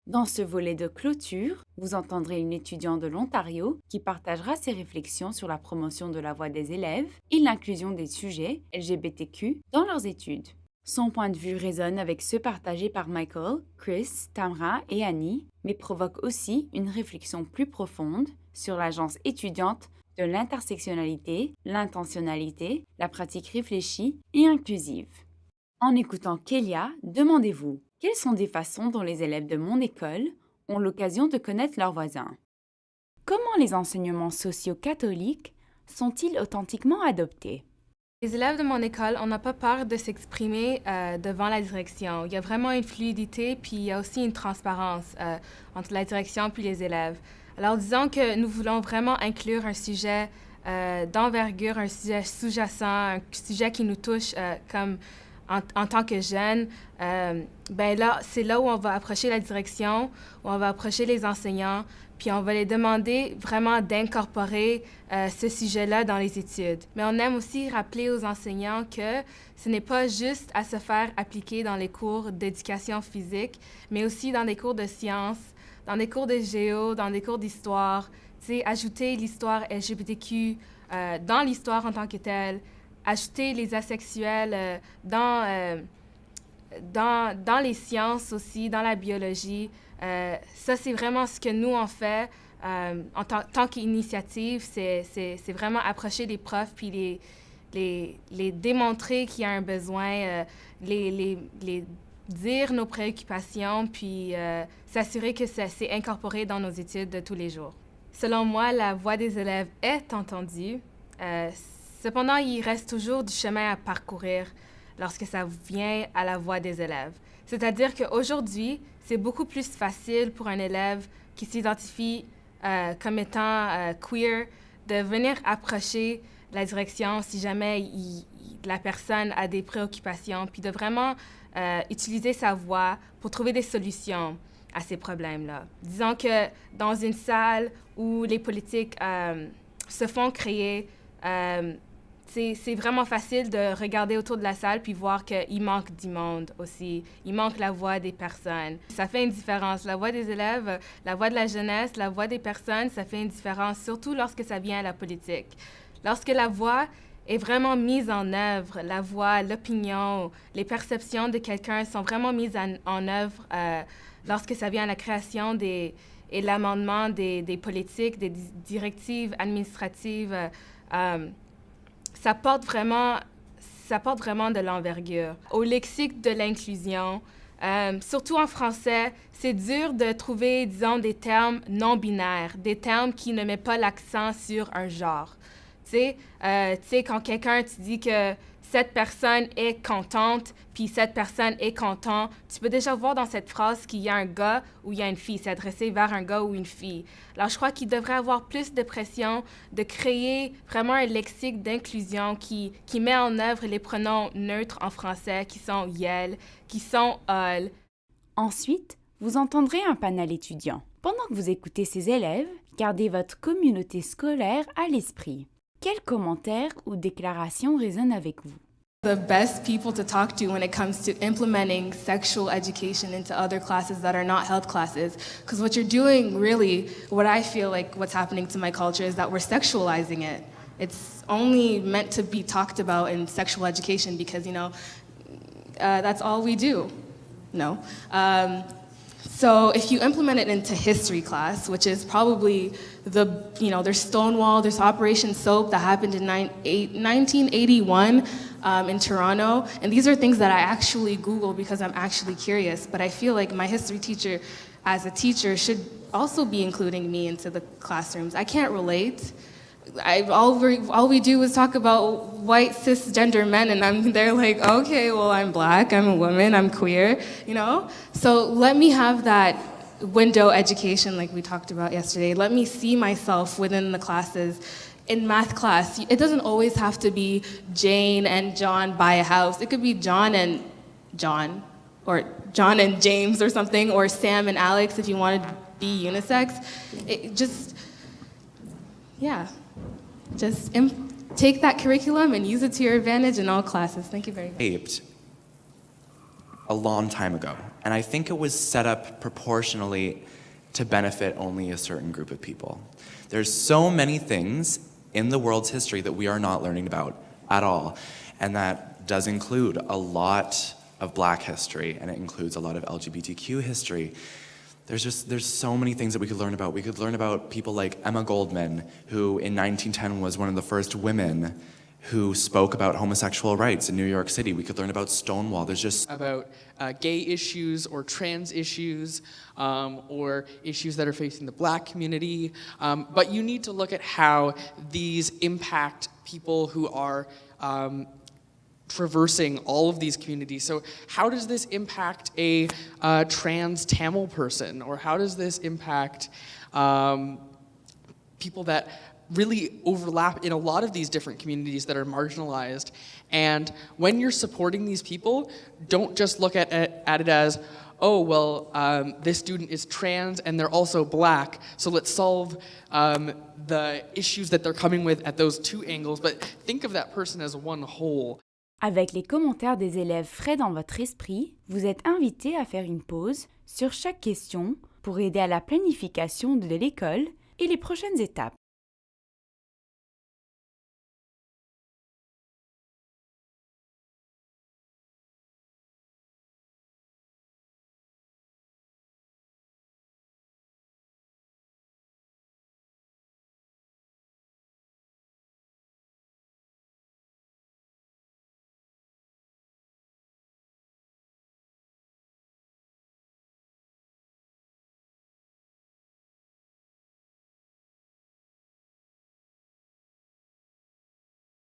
Dans ce volet de clôture, vous entendrez une étudiante de l'Ontario qui partagera ses réflexions sur la promotion de la voix des élèves et l'inclusion des sujets LGBTQ dans leurs études. Son point de vue résonne avec ceux partagés par Michael, Chris, Tamra et Annie, mais provoque aussi une réflexion plus profonde sur l'agence étudiante de l'intersectionnalité, l'intentionnalité, la pratique réfléchie et inclusive. En écoutant Kélia, demandez-vous, quelles sont des façons dont les élèves de mon école ont l'occasion de connaître leurs voisins? Comment les enseignements sociaux catholiques sont-ils authentiquement adoptés? Les élèves de mon école, on n'a pas peur de s'exprimer devant la direction. Il y a vraiment une fluidité, puis il y a aussi une transparence entre la direction puis les élèves. Alors disons que nous voulons vraiment inclure un sujet d'envergure, un sujet sous-jacent, un sujet qui nous touche comme en tant que jeunes. Ben là, c'est là où on va approcher la direction, où on va approcher les enseignants, puis on va les demander vraiment d'incorporer ce sujet-là dans les études. Mais on aime aussi rappeler aux enseignants que ce n'est pas juste à se faire appliquer dans les cours d'éducation physique, mais aussi dans des cours de sciences, dans des cours de géo, dans des cours d'histoire. Tu sais, ajouter l'histoire LGBTQ dans l'histoire en tant que telle, ajouter les asexuels dans les sciences aussi, dans la biologie. Ça, c'est vraiment ce que nous, on fait en tant qu'initiative. C'est vraiment approcher les profs puis les démontrer qu'il y a un besoin, les dire nos préoccupations puis s'assurer que c'est incorporé dans nos études de tous les jours. Selon moi, la voix des élèves est entendue. Cependant, il reste toujours du chemin à parcourir lorsque ça vient à la voix des élèves. C'est-à-dire qu'aujourd'hui, c'est beaucoup plus facile pour un élève qui s'identifie comme étant queer de venir approcher la direction si jamais la personne a des préoccupations, puis de vraiment utiliser sa voix pour trouver des solutions à ces problèmes-là. Disons que dans une salle où les politiques se font créer, c'est vraiment facile de regarder autour de la salle puis voir qu'il manque du monde aussi. Il manque la voix des personnes. Ça fait une différence. La voix des élèves, la voix de la jeunesse, la voix des personnes, ça fait une différence, surtout lorsque ça vient à la politique. Lorsque la voix est vraiment mise en œuvre, la voix, l'opinion, les perceptions de quelqu'un sont vraiment mises en œuvre lorsque ça vient à la création et l'amendement des politiques, des directives administratives. Ça porte vraiment de l'envergure. Au lexique de l'inclusion, surtout en français, c'est dur de trouver, disons, des termes non-binaires, des termes qui ne mettent pas l'accent sur un genre. Tu sais, quand quelqu'un te dit que cette personne est contente, puis cette personne est content, tu peux déjà voir dans cette phrase qu'il y a un gars ou il y a une fille. C'est adressé vers un gars ou une fille. Alors, je crois qu'il devrait avoir plus de pression de créer vraiment un lexique d'inclusion qui met en œuvre les pronoms neutres en français, qui sont yel, qui sont ol. Ensuite, vous entendrez un panel étudiant. Pendant que vous écoutez ces élèves, gardez votre communauté scolaire à l'esprit. Quels commentaires ou déclarations résonnent avec vous? The best people to talk to when it comes to implementing sexual education into other classes that are not health classes. Because what you're doing, really, what I feel like what's happening to my culture is that we're sexualizing it. It's only meant to be talked about in sexual education because, that's all we do. No. So if you implement it into history class, which is probably there's Stonewall, there's Operation Soap that happened in 1981 in Toronto. And these are things that I actually Google because I'm actually curious. But I feel like my history teacher, as a teacher, should also be including me into the classrooms. I can't relate. All we do is talk about white cisgender men, and they're like, okay, well, I'm black, I'm a woman, I'm queer, So let me have that window education like we talked about yesterday. Let me see myself within the classes. In math class, it doesn't always have to be Jane and John buy a house. It could be John and John, or John and James or something, or Sam and Alex if you want to be unisex. Just take that curriculum and use it to your advantage in all classes. Thank you very much. Shaped a long time ago. And I think it was set up proportionally to benefit only a certain group of people. There's so many things in the world's history that we are not learning about at all. And that does include a lot of Black history, and it includes a lot of LGBTQ history. There's so many things that we could learn about. We could learn about people like Emma Goldman, who in 1910 was one of the first women who spoke about homosexual rights in New York City. We could learn about Stonewall. There's just about gay issues or trans issues or issues that are facing the Black community. But you need to look at how these impact people who are traversing all of these communities. So how does this impact a trans Tamil person? Or how does this impact people that really overlap in a lot of these different communities that are marginalized? And when you're supporting these people, don't just look at it as, oh, well, this student is trans and they're also Black, so let's solve the issues that they're coming with at those two angles, but think of that person as one whole. Avec les commentaires des élèves frais dans votre esprit, vous êtes invité à faire une pause sur chaque question pour aider à la planification de l'école et les prochaines étapes.